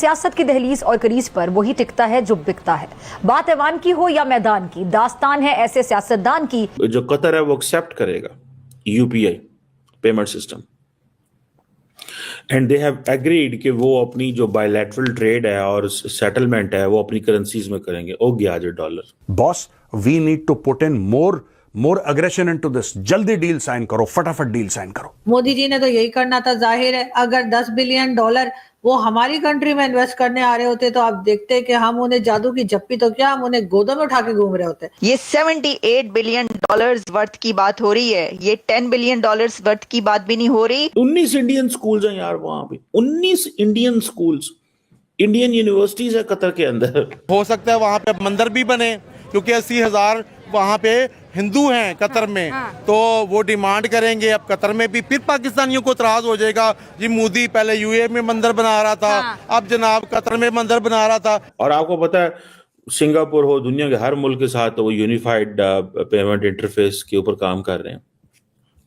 सियासत की दहलीज और करीज पर वही टिकता है जो बिकता है। बात ऐवान की हो या मैदान की, दास्तान है ऐसे सियासतदान की। जो कतर है वो एक्सेप्ट करेगा UPI payment system, and they have agreed कि वो अपनी जो बायलैटरल ट्रेड है और सेटलमेंट है वो अपनी करेंसीज में करेंगे। ओ गया जो dollar. Boss, we need to put in more aggression into this. जल्दी डील साइन करो, फटाफट डील साइन करो। मोदी जी ने तो यही करना था। जाहिर है अगर 10 बिलियन डॉलर वो हमारी कंट्री में इन्वेस्ट करने आ रहे होते तो आप देखते कि हम उन्हें जादू की जप्पी तो क्या, हम उन्हें गोदों में उठा के घूम रहे होते। ये 78 बिलियन डॉलर्स वर्थ की बात हो रही है, ये 10 बिलियन डॉलर्स वर्थ की बात भी नहीं हो रही। 19 इंडियन स्कूल्स हैं यार वहां पे, 19 इंडियन स्कूल्स, इंडियन यूनिवर्सिटीज है कतर के अंदर। हो सकता है वहां पे मंदिर भी बने, क्योंकि 80,000 वहाँ पे हिंदू हैं कतर में। तो वो डिमांड करेंगे अब कतर में भी। फिर पाकिस्तानियों को इतराज हो जाएगा जी मोदी पहले यूए में मंदिर बना रहा था, अब जनाब कतर में मंदिर बना रहा था। और आपको पता है सिंगापुर हो, दुनिया के हर मुल्क के साथ वो यूनिफाइड पेमेंट इंटरफेस के ऊपर काम कर रहे हैं,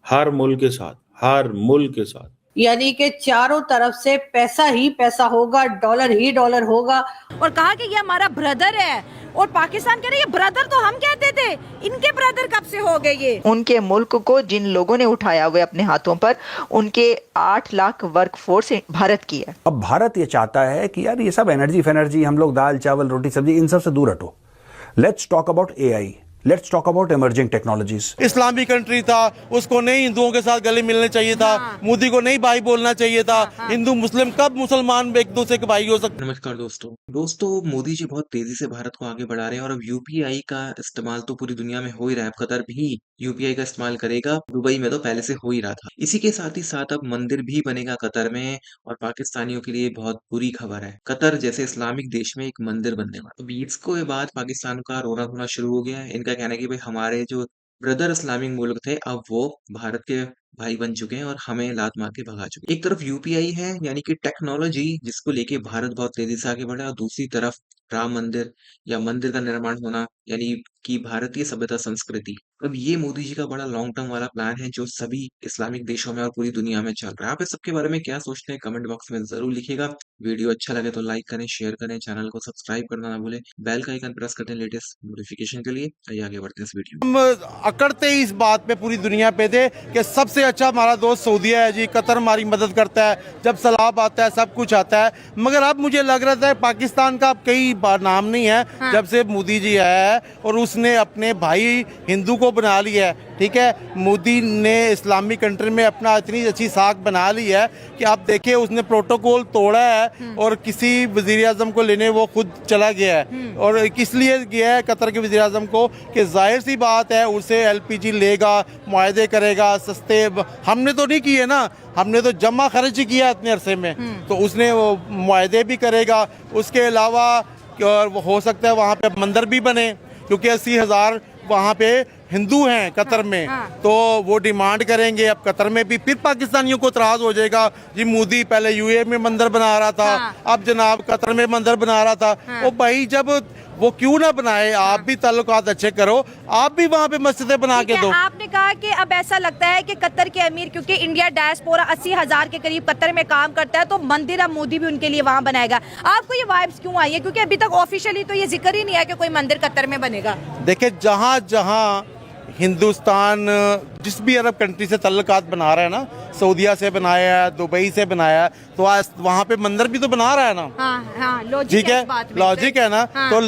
हर मुल्क के साथ, हर मुल्क के साथ। यानी कि चारों तरफ से पैसा ही पैसा होगा, डॉलर ही डॉलर होगा। और कहा कि ये हमारा ब्रदर है, और पाकिस्तान कह रहे ये ब्रदर तो हम कहते थे, इनके ब्रदर कब से हो गए ये। उनके मुल्क को जिन लोगों ने उठाया हुए अपने हाथों पर, उनके 8 लाख वर्क फोर्स भारत की है। अब भारत ये चाहता है कि यार ये सब एनर्जी फेनर्जी, हम लोग दाल चावल रोटी सब्जी इन सब से दूर हटो। Let's talk about AI, let's talk about emerging technologies. Islami country था, उसको नहीं हिंदुओं के साथ गले मिलने चाहिए था। मोदी को नहीं भाई बोलना चाहिए था। हिंदू मुस्लिम कब मुसलमान एक दूसरे के भाई हो सकते। नमस्कार दोस्तों, मोदी जी बहुत तेजी से भारत को आगे बढ़ा रहे हैं और अब यूपीआई का इस्तेमाल तो पूरी दुनिया में हो ही रहा है। कतर भी यूपीआई का इस्तेमाल करेगा, दुबई में तो पहले से हो ही रहा था। इसी के साथ ही साथ अब मंदिर भी बनेगा कतर में, और पाकिस्तानियों के लिए बहुत बुरी खबर है। कतर जैसे इस्लामिक देश में एक मंदिर बनने वाला। अब इसको के बाद पाकिस्तान का रोना धोना शुरू हो गया है। इनका कहना है कि भाई हमारे जो ब्रदर इस्लामिक मुल्क थे अब वो भारत के भाई बन चुके हैं और हमें लात मार के भगा चुके हैं। एक तरफ यूपीआई है यानी कि टेक्नोलॉजी जिसको लेके भारत बहुत तेजी से आगे बढ़ा है, और दूसरी तरफ राम मंदिर या मंदिर का निर्माण होना यानी कि भारतीय सभ्यता संस्कृति। अब ये मोदी जी का बड़ा लॉन्ग टर्म वाला प्लान है जो सभी इस्लामिक देशों में और पूरी दुनिया में चल रहा है। आप इस सबके बारे में क्या सोचते हैं कमेंट बॉक्स में जरूर लिखिएगा। वीडियो अच्छा लगे तो लाइक करें, शेयर करें, चैनल को सब्सक्राइब करना ना भूलें, बेल का आइकन प्रेस कर दें लेटेस्ट नोटिफिकेशन के लिए। आइए आगे बढ़ते हैं इस वीडियो में। हम अकड़ते ही इस बात पे पूरी दुनिया पे थे कि सबसे अच्छा हमारा दोस्त सऊदीया है जी, कतर हमारी मदद करता है, जब सलाब आता है सब कुछ आता है। मगर अब मुझे लग रहा था पाकिस्तान का अब कई बार नाम नहीं है। जब से मोदी जी आया है और उसने अपने भाई हिंदू को बना लिया है, ठीक है, मोदी ने इस्लामिक कंट्री में अपना इतनी अच्छी साख बना ली है कि आप देखिए उसने प्रोटोकॉल तोड़ा है और किसी वजीर आजम को लेने वो खुद चला गया है। और किस लिए गया है कतर के वजीर आजम को कि जाहिर सी बात है उसे एलपीजी लेगा, मुआहदे करेगा सस्ते। हमने तो नहीं किए ना, हमने तो जमा खर्च ही किया इतने अरसे में, तो उसने वो मुआहदे भी करेगा। उसके अलावा और हो सकता है वहाँ पे मंदिर भी बने, क्योंकि 80,000 वहाँ पे हिंदू हैं कतर में। तो वो डिमांड करेंगे अब कतर में भी। फिर पाकिस्तानियों को इतराज हो जाएगा जी मोदी पहले यूए में मंदिर बना रहा था, अब जनाब कतर में मंदिर बना रहा था। ओ भाई जब वो क्यों ना बनाए, आप भी ताल्लुकात अच्छे करो, आप भी वहाँ पे मस्जिदें बना के दो। आपने कहा कि अब ऐसा लगता है कि कतर के अमीर, क्योंकि इंडिया डायस्पोरा 80,000 के करीब कतर में काम करता है, तो मंदिर अब मोदी भी उनके लिए वहाँ बनाएगा। आपको ये वाइब्स क्यों आई है? क्योंकि अभी तक ऑफिशियली तो ये जिक्र ही नहीं है कि कोई मंदिर कतर में बनेगा। देखिए जहाँ जहाँ हिंदुस्तान जिस भी अरब कंट्री से ताल्लुकात बना रहा है ना, सऊदीया से बनाया है, दुबई से बनाया है, तो वहाँ पे मंदिर भी तो बना रहा है ना। ठीक है, लॉजिक है ना। तो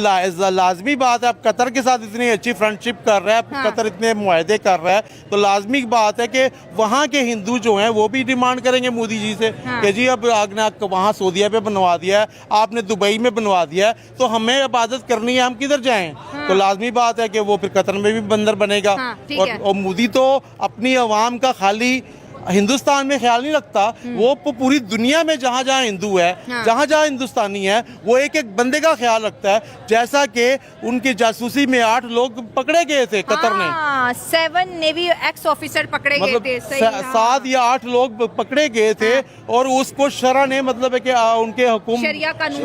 लाजमी बात है, अब कतर के साथ इतनी अच्छी फ्रेंडशिप कर रहा है, कतर इतने मुआहदे कर रहा है, तो लाजमी बात है कि वहाँ के हिंदू जो हैं वो भी डिमांड करेंगे मोदी जी से कि जी अब आपने वहाँ सऊदीया पे बनवा दिया है, आपने दुबई में बनवा दिया है, तो हमें इबादत करनी है, हम किधर जाएं। तो लाजमी बात है कि वो फिर कतर में भी मंदिर बनेगा। और मोदी तो अपनी अवाम का खाली हिंदुस्तान में ख्याल नहीं रखता, वो पूरी दुनिया में जहाँ जहाँ हिंदू है, जहाँ जहाँ हिंदुस्तानी है, वो एक एक बंदे का ख्याल रखता है। जैसा कि उनकी जासूसी में 8 लोग पकड़े गए थे कतर ने, 7 नेवी एक्स ऑफिसर पकड़े गए थे, 7 या 8 लोग पकड़े गए थे, और उसको शरा ने मतलब है कि उनके हुकुम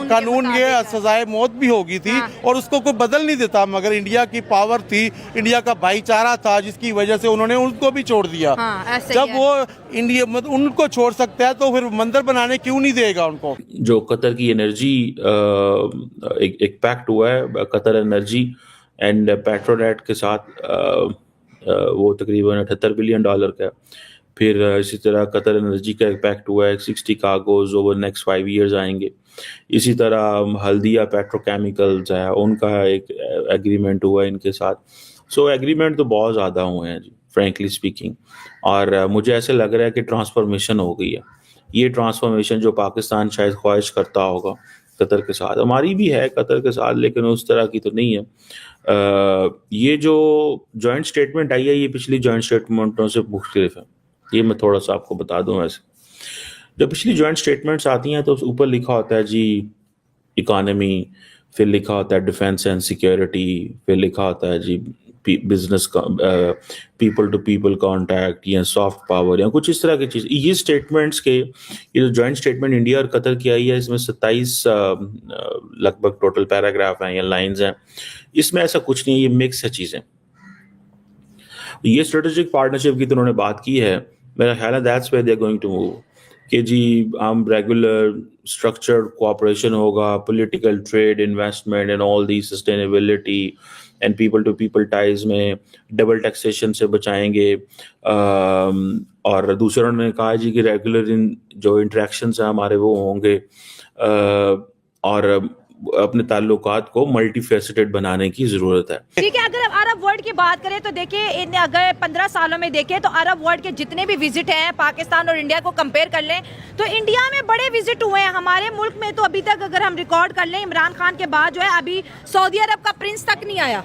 कानून ये सजाए मौत भी होगी थी, और उसको कोई बदल नहीं देता। मगर इंडिया की पावर थी, इंडिया का भाईचारा था, जिसकी वजह से उन्होंने उनको भी छोड़ दिया। जब वो इंडिया मतलब उनको छोड़ सकता है, तो फिर मंदिर बनाने क्यों नहीं देगा उनको? जो कतर की एनर्जी एक पैक्ट हुआ है कतर एनर्जी एंड पेट्रोनेट के साथ, वो तकरीबन $78 बिलियन का है। फिर इसी तरह कतर एनर्जी का एक पैक्ट हुआ है, 60 कार्गोज ओवर नेक्स्ट 5 ईयर्स आएंगे। इसी तरह हल्दिया पेट्रोकेमिकल्स है, उनका एक एग्रीमेंट हुआ है इनके साथ। सो एग्रीमेंट तो बहुत ज़्यादा हुए हैं जी, फ्रेंकली स्पीकिंग। और मुझे ऐसे लग रहा है कि ट्रांसफॉर्मेशन हो गई है। ये ट्रांसफॉर्मेशन जो पाकिस्तान शायद ख्वाहिश करता होगा कतर के साथ, हमारी भी है कतर के साथ, लेकिन उस तरह की तो नहीं है। ये जो जॉइंट स्टेटमेंट आई है, ये पिछली जॉइंट स्टेटमेंटों से मुख्तलिफ है। ये मैं थोड़ा सा आपको बता दूं। वैसे जब पिछली जॉइंट स्टेटमेंट्स आती हैं तो ऊपर लिखा होता है जी इकोनॉमी, फिर लिखा होता है डिफेंस एंड सिक्योरिटी, फिर लिखा होता है G business people to people contact या सॉफ्ट पावर या कुछ इस तरह की चीज़। ये स्टेटमेंट्स के, ये जो जॉइंट स्टेटमेंट इंडिया और कतर की आई है, इसमें 27 लगभग टोटल पैराग्राफ हैं या लाइंस हैं। इसमें ऐसा कुछ नहीं है, ये मिक्स है चीज़ें। ये स्ट्रेटेजिक पार्टनरशिप की तो उन्होंने बात की है, मेरा ख्याल है that's where they are going to move, कि जी हम रेगुलर स्ट्रक्चर्ड कोऑपरेशन होगा, political trade, investment and all the sustainability and people to people ties में डबल टैक्सेशन से बचाएंगे। और दूसरा उन्होंने कहा जी कि रेगुलर जो इंटरेक्शंस हैं हमारे वो होंगे, और अपने ताल्लुकात को मल्टीफेसेटेड बनाने की जरूरत है। ठीक है, अगर अरब वर्ल्ड की बात करें तो देखिए अगर 15 सालों में देखें तो अरब वर्ल्ड के जितने भी विजिट हैं पाकिस्तान और इंडिया को कंपेयर कर लें तो इंडिया में बड़े विजिट हुए हैं। हमारे मुल्क में तो अभी तक अगर हम रिकॉर्ड कर लें, इमरान खान के बाद जो है अभी सऊदी अरब का प्रिंस तक नहीं आया।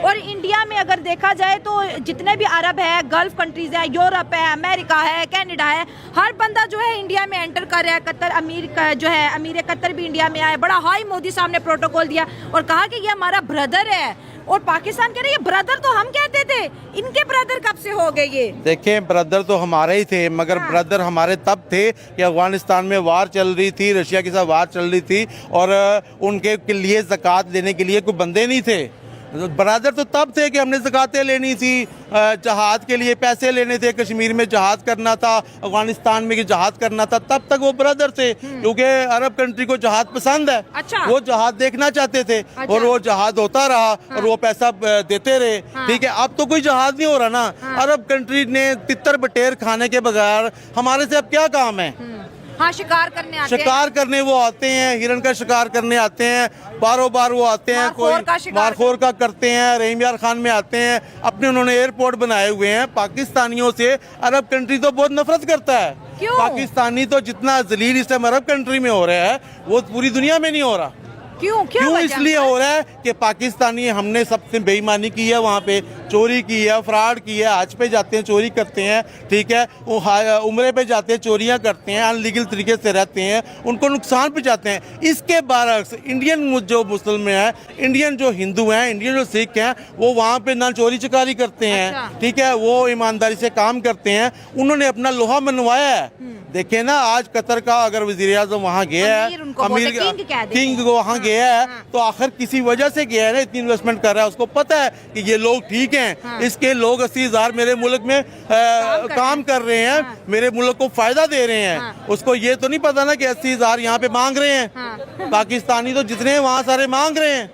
और इंडिया में अगर देखा जाए तो जितने भी अरब है, गल्फ कंट्रीज है, यूरोप है, अमेरिका है, कनाडा है, हर बंदा जो है इंडिया में एंटर कर रहा है। कतर अमीर कतर भी इंडिया में आए, बड़ा हाई मोदी साहब ने प्रोटोकॉल दिया और कहा कि ये हमारा ब्रदर है। और पाकिस्तान कह रहे ये ब्रदर तो हम कहते थे, इनके ब्रदर कब से हो गए ये? देखें, ब्रदर तो हमारे ही थे, मगर ब्रदर हमारे तब थे कि अफगानिस्तान में वार चल रही थी, रशिया के साथ वार चल रही थी, और उनके लिए ज़कात देने के लिए कोई बंदे नहीं थे। ब्रदर तो तब थे कि हमने ज़कातें लेनी थी, जहाद के लिए पैसे लेने थे, कश्मीर में जहाद करना था, अफगानिस्तान में जहाद करना था, तब तक वो ब्रदर थे, क्योंकि अरब कंट्री को जहाद पसंद है। अच्छा। वो जहाद देखना चाहते थे। अच्छा। और वो जहाद होता रहा। हाँ। और वो पैसा देते रहे। हाँ। ठीक है, अब तो कोई जहाद नहीं हो रहा ना। हाँ। अरब कंट्री ने तितर बटेर खाने के बगैर हमारे से अब क्या काम है? हाँ, शिकार करने वो आते हैं, हिरन का शिकार करने आते हैं, बारों बार वो आते हैं, कोई मारखोर का करते हैं, रहीम यार खान में आते हैं, अपने उन्होंने एयरपोर्ट बनाए हुए हैं। पाकिस्तानियों से अरब कंट्री तो बहुत नफरत करता है। क्यों? पाकिस्तानी तो जितना जलील इस टाइम अरब कंट्री में हो रहा है वो पूरी दुनिया में नहीं हो रहा। क्यों इसलिए हो रहा है कि पाकिस्तानी, हमने सबसे बेईमानी की है, वहाँ पे चोरी की है, फ्रॉड की है, हज पे जाते हैं चोरी करते हैं, ठीक है, उम्रे पे जाते हैं चोरियाँ करते हैं, अनलीगल तरीके से रहते हैं, उनको नुकसान पहुँचाते हैं। इसके बरक्स इंडियन जो मुस्लिम हैं, इंडियन जो हिंदू हैं, इंडियन जो सिख हैं, वो वहाँ पे ना चोरी चकारी करते हैं। अच्छा। ठीक है, वो ईमानदारी से काम करते हैं, उन्होंने अपना लोहा मनवाया है। देखे ना, आज कतर का अगर वजीर आज़म वहाँ गया है, अमीर किंग को वहाँ गया है, तो आखिर किसी वजह से गया है ना, इतनी इन्वेस्टमेंट कर रहा है, उसको पता है कि ये लोग ठीक हैं। हाँ। इसके लोग 80,000 मेरे मुल्क में काम कर रहे हैं। हाँ। मेरे मुल्क को फायदा दे रहे हैं। हाँ। उसको ये तो नहीं पता ना कि 80,000 यहाँ पे मांग रहे हैं। हाँ। पाकिस्तानी तो जितने वहाँ सारे मांग रहे हैं।